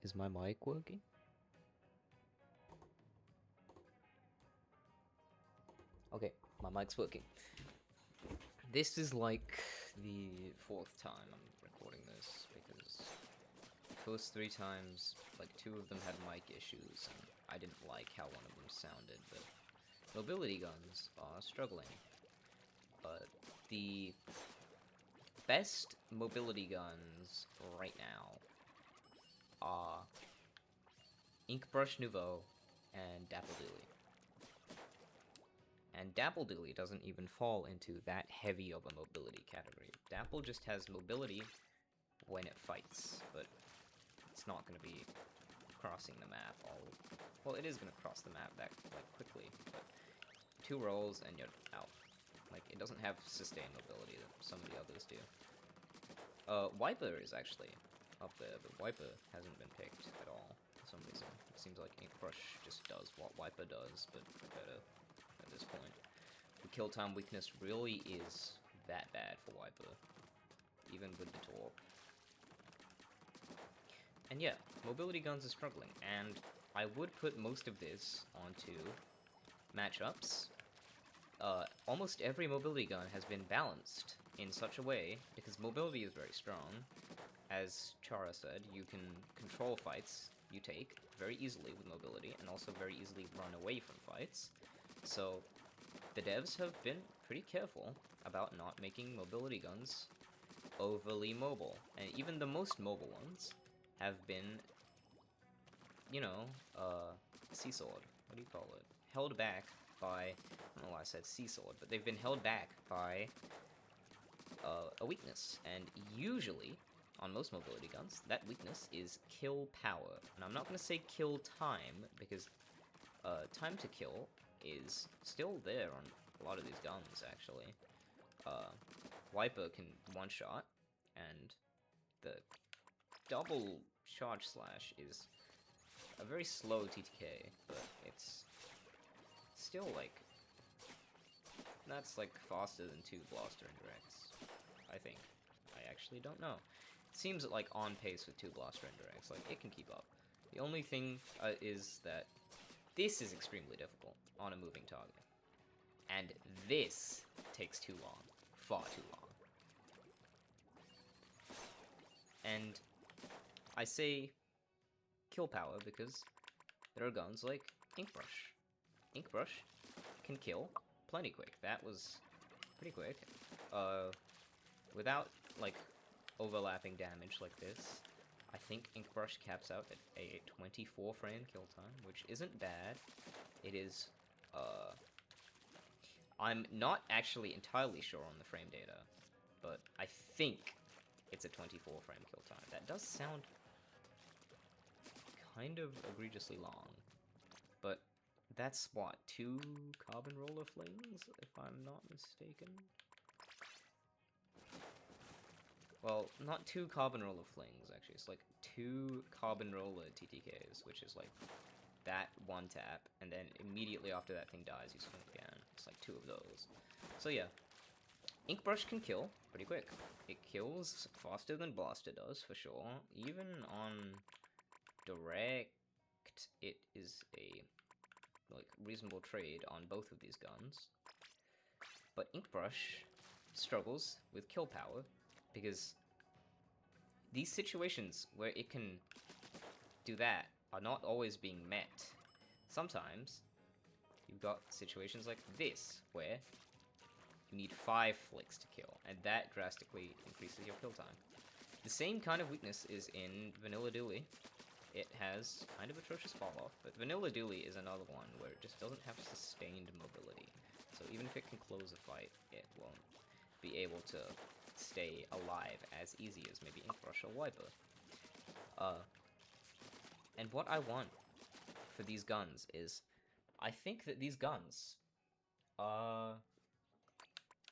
Is my mic working? Okay, my mic's working. This is like the fourth time I'm recording this because the first three times, like two of them had mic issues and I didn't like how one of them sounded, but mobility guns are struggling. But the best mobility guns right now are Inkbrush Nouveau and Dapple Dilly. And Dapple Dilly doesn't even fall into that heavy of a mobility category. Dapple just has mobility when it fights, but it's not going to be crossing the map all... Well, it is going to cross the map that like quickly, but 2 rolls and you're out. Like, it doesn't have sustained mobility that some of the others do. Wiper is actually up there, but Wiper hasn't been picked at all for some reason. It seems like Inkbrush just does what Wiper does, but better at this point. The kill time weakness really is that bad for Wiper, even with the torque. And yeah, mobility guns are struggling, and I would put most of this onto matchups. Almost every mobility gun has been balanced in such a way, because mobility is very strong. As Chara said, you can control fights you take very easily with mobility, and also very easily run away from fights. So the devs have been pretty careful about not making mobility guns overly mobile, and even the most mobile ones have been, you know, seesawed. What do you call it? Held back by, I don't know why I said seesawed, but they've been held back by a weakness, and usually, on most mobility guns, that weakness is kill power. And I'm not going to say kill time, because time to kill is still there on a lot of these guns, actually. Wiper can one-shot, and the double charge slash is a very slow TTK, but it's still, like, that's, like, faster than 2 Blaster Indirects, I think. I actually don't know. It seems, like, on pace with 2 Blaster Indirects, like, it can keep up. The only thing is that this is extremely difficult on a moving target. And this takes too long. Far too long. And I say kill power because there are guns like Inkbrush. Inkbrush can kill plenty quick. That was pretty quick. Without, like, overlapping damage like this, I think Inkbrush caps out at a 24 frame kill time, which isn't bad. It is, I'm not actually entirely sure on the frame data, but I think it's a 24 frame kill time. That does sound kind of egregiously long, but that's what, 2 carbon roller flings, if I'm not mistaken? Well, not 2 carbon roller flings, actually. It's like 2 carbon roller TTKs, which is like that one tap, and then immediately after that thing dies, you swing again. It's like 2 of those. So yeah, Inkbrush can kill pretty quick. It kills faster than Blaster does, for sure. Even on direct, it is a, like, reasonable trade on both of these guns. But Inkbrush struggles with kill power, because these situations where it can do that are not always being met. Sometimes, you've got situations like this, where you need 5 flicks to kill, and that drastically increases your kill time. The same kind of weakness is in Vanilla Dooley. It has kind of atrocious fall-off, but Vanilla Dooley is another one where it just doesn't have sustained mobility. So even if it can close a fight, it won't be able to stay alive as easy as maybe Inkbrush or Wiper. And what I want for these guns is, I think that these guns are,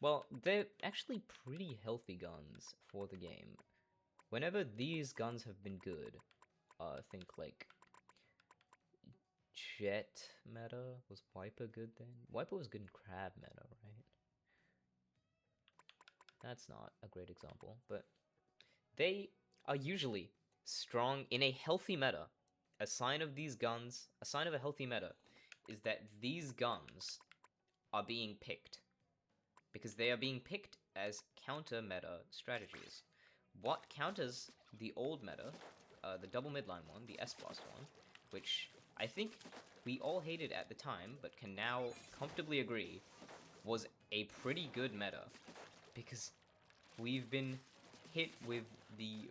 well, they're actually pretty healthy guns for the game. Whenever these guns have been good, think like Jet meta. Was Wiper good then? Wiper was good in Crab meta, right? That's not a great example, but they are usually strong in a healthy meta. A sign of these guns, a sign of a healthy meta, is that these guns are being picked. Because they are being picked as counter meta strategies. What counters the old meta, the double midline one, the S-Blast one, which I think we all hated at the time, but can now comfortably agree was a pretty good meta. Because we've been hit with the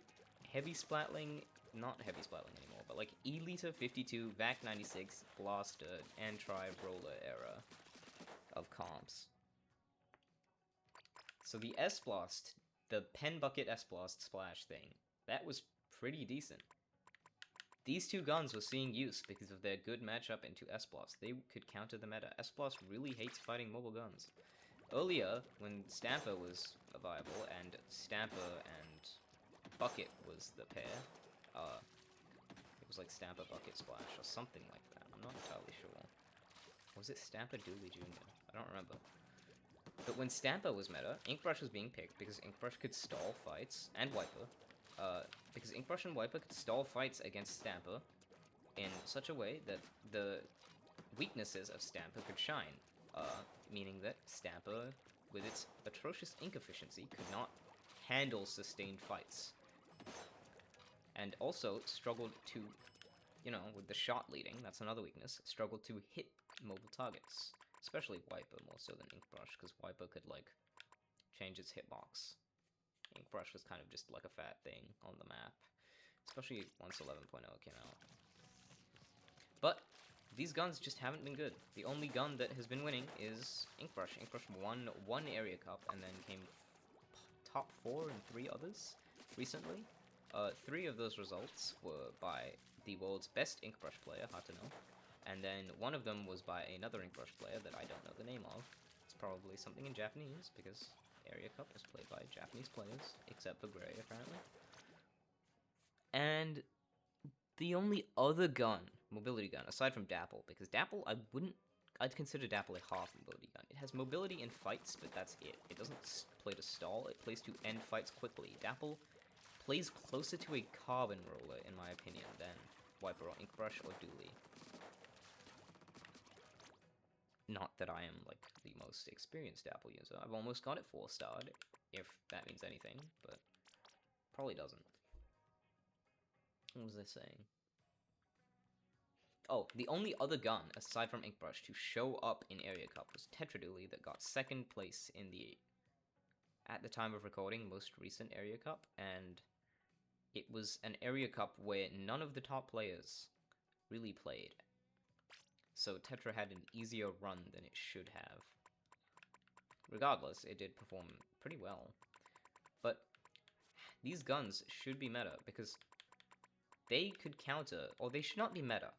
heavy splatling, not heavy splatling anymore, but like Elita 52, VAC 96, Blaster, and Tri-Roller era of comps. So the S-Blast, the Pen Bucket S-Blast splash thing, that was pretty decent. These two guns were seeing use because of their good matchup into S-Blast. They could counter the meta. S-Blast really hates fighting mobile guns. Earlier, when Stamper was viable, and Stamper and Bucket was the pair, it was like Stamper Bucket Splash or something like that. I'm not entirely sure. Was it Stamper Dooley Jr.? I don't remember. But when Stamper was meta, Inkbrush was being picked because Inkbrush could stall fights, and Wiper, because Inkbrush and Wiper could stall fights against Stamper in such a way that the weaknesses of Stamper could shine, meaning that Stamper, with its atrocious ink efficiency, could not handle sustained fights. And also struggled to, you know, with the shot leading, that's another weakness, struggled to hit mobile targets. Especially Wiper more so than Inkbrush, because Wiper could, like, change its hitbox. Inkbrush was kind of just like a fat thing on the map. Especially once 11.0 came out. But these guns just haven't been good. The only gun that has been winning is Inkbrush. Inkbrush won one area cup and then came top 4 in 3 others recently. 3 of those results were by the world's best Inkbrush player, Hatano. And then one of them was by another Inkbrush player that I don't know the name of. It's probably something in Japanese, because Area Cup is played by Japanese players, except for Gray, apparently. And the only other gun, mobility gun, aside from Dapple, because Dapple, I'd consider Dapple a half mobility gun. It has mobility in fights, but that's it. It doesn't play to stall, it plays to end fights quickly. Dapple plays closer to a carbon roller, in my opinion, than Wiper or Inkbrush or Dooley. Not that I am, like, the most experienced Dapple user. I've almost got it 4-starred, if that means anything, but probably doesn't. What was I saying? Oh, the only other gun, aside from Inkbrush, to show up in Area Cup was Tetradooley that got 2nd place in the, at the time of recording, most recent Area Cup, and it was an Area Cup where none of the top players really played. So Tetra had an easier run than it should have. Regardless, it did perform pretty well. But these guns should be meta, because they could counter, or they should not be meta.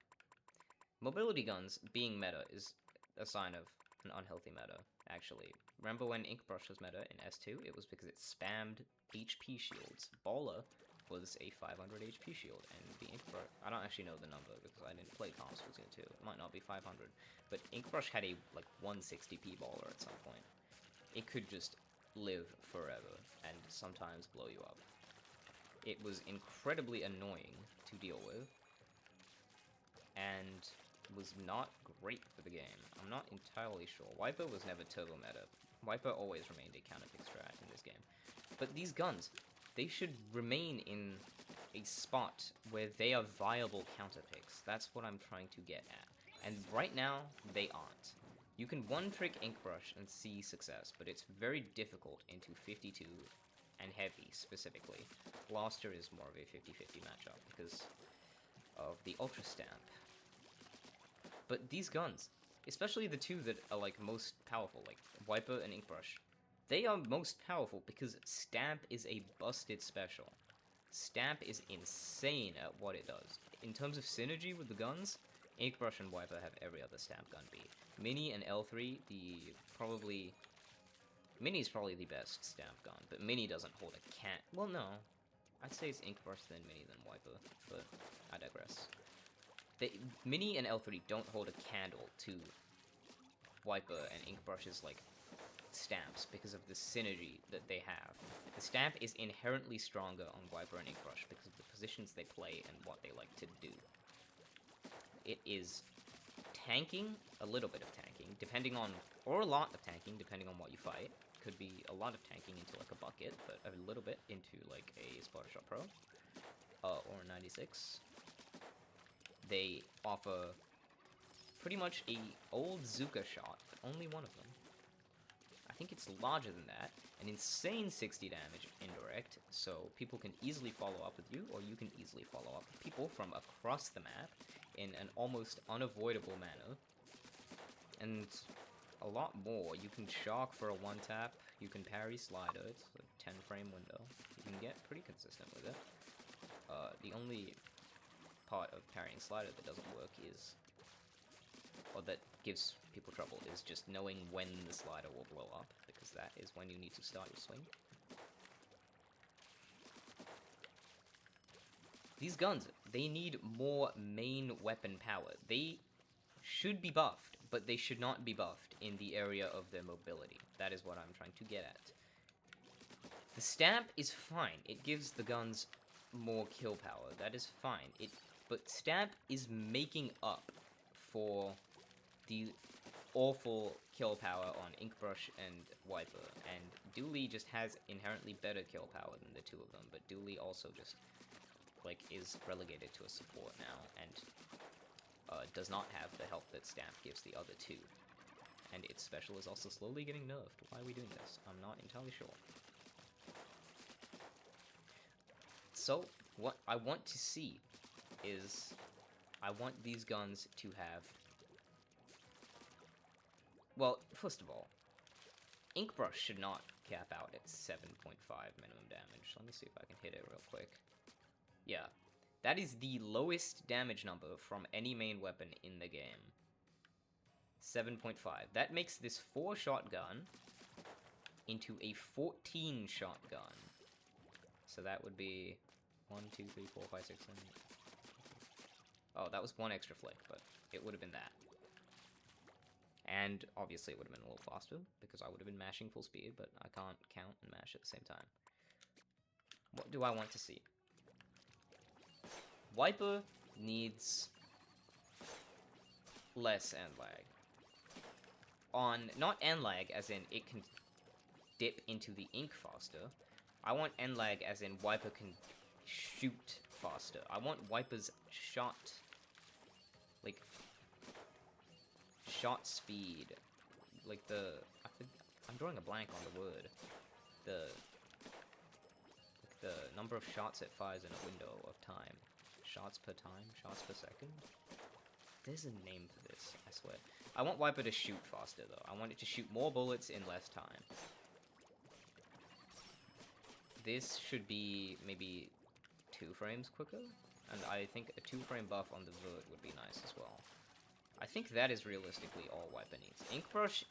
Mobility guns being meta is a sign of an unhealthy meta, actually. Remember when Inkbrush was meta in S2? It was because it spammed HP shields. Baller was a 500 HP shield, and the Inkbrush, I don't actually know the number because I didn't play Palm Splatoon 2, it might not be 500, but Inkbrush had a, like, 160p baller at some point. It could just live forever, and sometimes blow you up. It was incredibly annoying to deal with, and was not great for the game. I'm not entirely sure. Wiper was never turbo meta. Wiper always remained a counterpick strat in this game. But these guns, they should remain in a spot where they are viable counterpicks. That's what I'm trying to get at. And right now, they aren't. You can one-trick Inkbrush and see success, but it's very difficult into 52 and heavy, specifically. Blaster is more of a 50-50 matchup because of the Ultra Stamp. But these guns, especially the two that are, like, most powerful, like Wiper and Inkbrush, they are most powerful because Stamp is a busted special. Stamp is insane at what it does. In terms of synergy with the guns, Inkbrush and Wiper have every other Stamp gun beat. Mini and L3, Mini is probably the best Stamp gun, but Mini doesn't hold a can. Well, no. I'd say it's Inkbrush then Mini then Wiper, but I digress. Mini and L3 don't hold a candle to Wiper and Inkbrush's, like, stamps because of the synergy that they have. The stamp is inherently stronger on Wiper and Inkbrush because of the positions they play and what they like to do. It is tanking, a little bit of tanking, depending on, or a lot of tanking, depending on what you fight. Could be a lot of tanking into like a bucket, but a little bit into like a Splattershot Pro, or a 96. They offer pretty much a old Zuka shot, but only one of them. I think it's larger than that, an insane 60 damage indirect, so people can easily follow up with you, or you can easily follow up with people from across the map in an almost unavoidable manner. And a lot more. You can shock for a one-tap, you can parry slider, it's a 10-frame window. You can get pretty consistent with it. The only part of parrying slider that doesn't work is, or that gives people trouble, is just knowing when the slider will blow up, because that is when you need to start your swing. These guns, they need more main weapon power. They should be buffed, but they should not be buffed in the area of their mobility. That is what I'm trying to get at. The stamp is fine. It gives the guns more kill power. That is fine. But stamp is making up for the awful kill power on Inkbrush and Wiper, and Dooley just has inherently better kill power than the two of them, but Dooley also just, like, is relegated to a support now, and does not have the help that Stamp gives the other two. And its special is also slowly getting nerfed. Why are we doing this? I'm not entirely sure. So, what I want to see is, I want these guns to have... Well, first of all, Inkbrush should not cap out at 7.5 minimum damage. Let me see if I can hit it real quick. Yeah. That is the lowest damage number from any main weapon in the game. 7.5. That makes this 4-shot gun into a 14-shot gun. So that would be 1, 2, 3, 4, 5, 6, 7, 8. Oh, that was one extra flick, but it would have been that. And obviously it would have been a little faster, because I would have been mashing full speed, but I can't count and mash at the same time. What do I want to see? Wiper needs less end lag. Not end lag as in it can dip into the ink faster. I want end lag as in Wiper can shoot faster. I want Wiper's shot, like, shot speed. Like I'm drawing a blank on the word. The number of shots it fires in a window of time. Shots per time? Shots per second? There's a name for this, I swear. I want Wiper to shoot faster, though. I want it to shoot more bullets in less time. This should be maybe 2 frames quicker, and I think a 2-frame buff on the Vert would be nice as well. I think that is realistically all Wiper needs. Inkbrush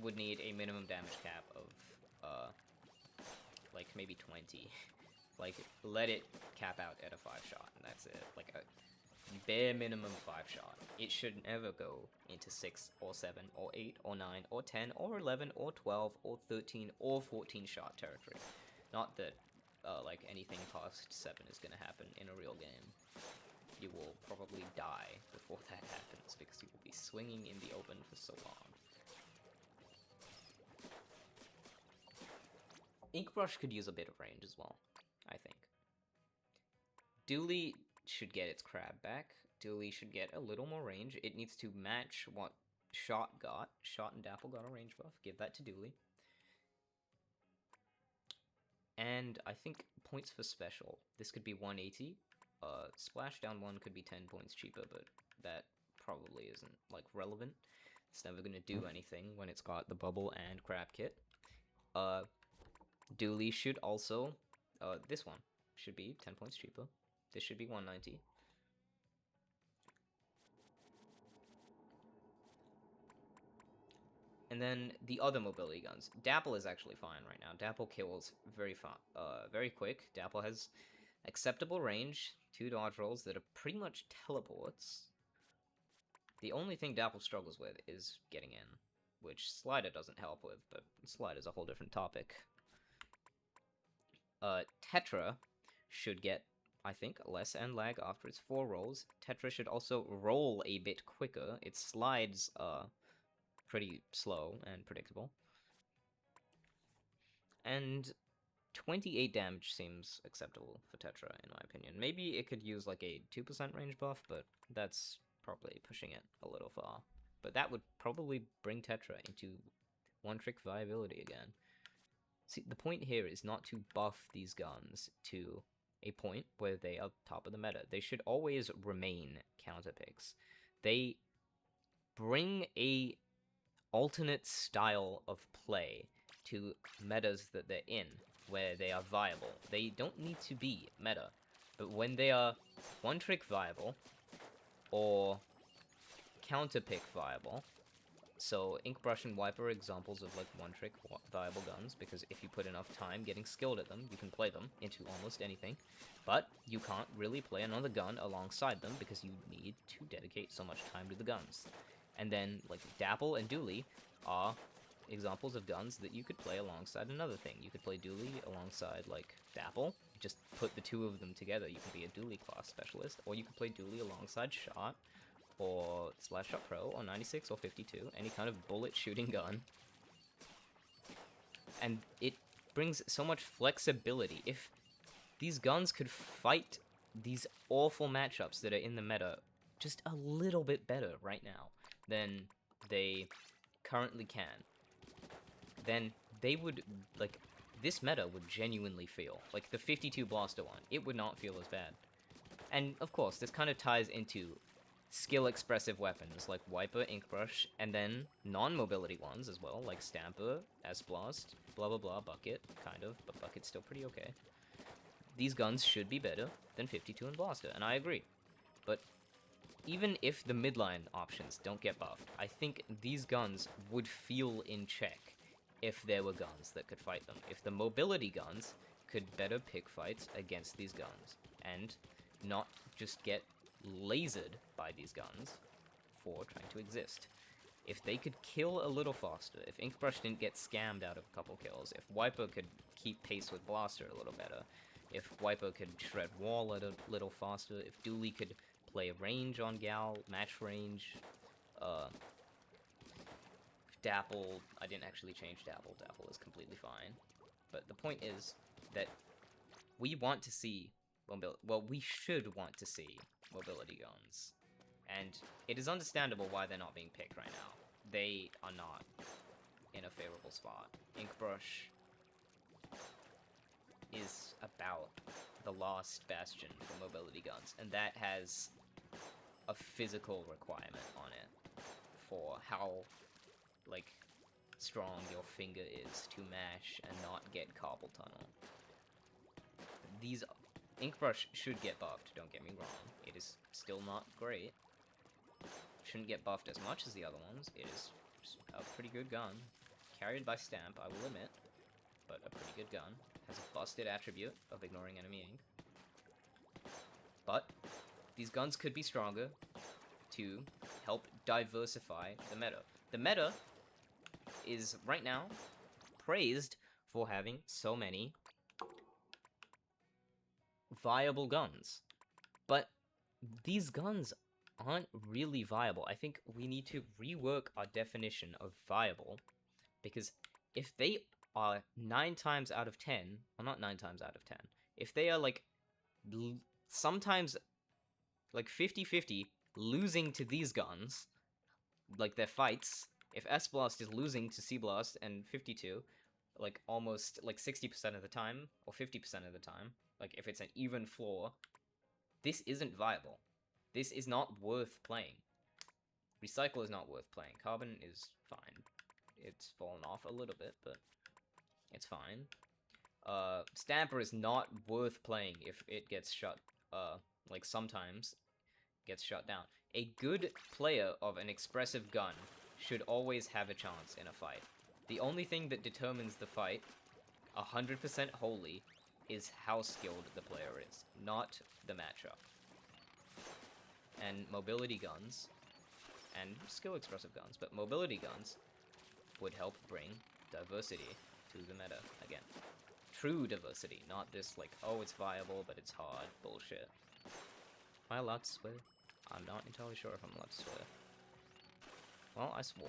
would need a minimum damage cap of, like, maybe 20. Like, let it cap out at a 5-shot, and that's it. Like, a bare minimum 5-shot. It should never go into 6, or 7, or 8, or 9, or 10, or 11, or 12, or 13, or 14-shot territory. Not that, like, anything past 7 is gonna happen in a real game. You will probably die before that happens, because you will be swinging in the open for so long. Inkbrush could use a bit of range as well, I think. Dooley should get its crab back. Dooley should get a little more range. It needs to match what Shot got. Shot and Dapple got a range buff. Give that to Dooley. And I think points for special. This could be 180. Splashdown 1 could be 10 points cheaper, but that probably isn't, like, relevant. It's never gonna do anything when it's got the bubble and crab kit. Dooley should also, this one should be 10 points cheaper. This should be 190. And then the other mobility guns. Dapple is actually fine right now. Dapple kills very quick. Dapple has acceptable range, 2 dodge rolls that are pretty much teleports. The only thing Dapple struggles with is getting in. which Slider doesn't help with, but Slider's a whole different topic. Tetra should get, I think, less end lag after its 4 rolls. Tetra should also roll a bit quicker. Its slides are pretty slow and predictable. And 28 damage seems acceptable for Tetra, in my opinion. Maybe it could use like a 2% range buff, but that's probably pushing it a little far. But that would probably bring Tetra into one-trick viability again. See, the point here is not to buff these guns to a point where they are top of the meta. They should always remain counter picks. They bring a alternate style of play to metas that they're in, where they are viable. They don't need to be meta, but when they are one-trick viable, or counter-pick viable, so Inkbrush and Wiper are examples of like one-trick viable guns, because if you put enough time getting skilled at them, you can play them into almost anything, but you can't really play another gun alongside them because you need to dedicate so much time to the guns. And then, like, Dapple and Dooley are examples of guns that you could play alongside another thing. You could play Dooley alongside, like, Dapple. Just put the two of them together. You can be a Dooley class specialist. Or you could play Dooley alongside Shot, or Slash Shot Pro, or 96, or 52. Any kind of bullet shooting gun. And it brings so much flexibility. If these guns could fight these awful matchups that are in the meta just a little bit better right now than they currently can, then they would, like, this meta would genuinely feel, like the 52 Blaster one, it would not feel as bad. And of course, this kind of ties into skill-expressive weapons like Wiper, Inkbrush, and then non-mobility ones as well, like Stamper, S-Blast, blah blah blah, Bucket, kind of, but Bucket's still pretty okay. These guns should be better than 52 and Blaster, and I agree. But even if the midline options don't get buffed, I think these guns would feel in check if there were guns that could fight them. If the mobility guns could better pick fights against these guns, and not just get lasered by these guns for trying to exist. If they could kill a little faster, if Inkbrush didn't get scammed out of a couple kills, if Wiper could keep pace with Blaster a little better, if Wiper could shred wall a little faster, if Dooley could play range on Gal, match range, Dapple, I didn't actually change Dapple, Dapple is completely fine. But the point is that we want to see we should want to see mobility guns. And it is understandable why they're not being picked right now. They are not in a favorable spot. Inkbrush is about the last bastion for mobility guns, and that has a physical requirement on it for how, like, strong your finger is to mash and not get carpal tunnel. These Inkbrush should get buffed, don't get me wrong. It is still not great. Shouldn't get buffed as much as the other ones. It is a pretty good gun. Carried by Stamp, I will admit, but a pretty good gun. Has a busted attribute of ignoring enemy ink. But these guns could be stronger to help diversify the meta. The meta is, right now, praised for having so many viable guns. But these guns aren't really viable. I think we need to rework our definition of viable, because if they are 9 times out of 10, well, not 9 times out of 10, if they are, like, sometimes, like, 50-50 losing to these guns, like, their fights, if S-Blast is losing to C-Blast and 52, like, almost, like, 60% of the time, or 50% of the time, like, if it's an even floor, this isn't viable. This is not worth playing. Recycle is not worth playing. Carbon is fine. It's fallen off a little bit, but it's fine. Stamper is not worth playing if it gets shut, like, sometimes gets shut down. A good player of an expressive gun should always have a chance in a fight. The only thing that determines the fight 100% wholly is how skilled the player is, not the matchup. And mobility guns, and skill expressive guns, but mobility guns would help bring diversity to the meta again. True diversity, not this like, oh, it's viable, but it's hard bullshit. Am I allowed to swear? I'm not entirely sure if I'm allowed to swear. Well, I swore.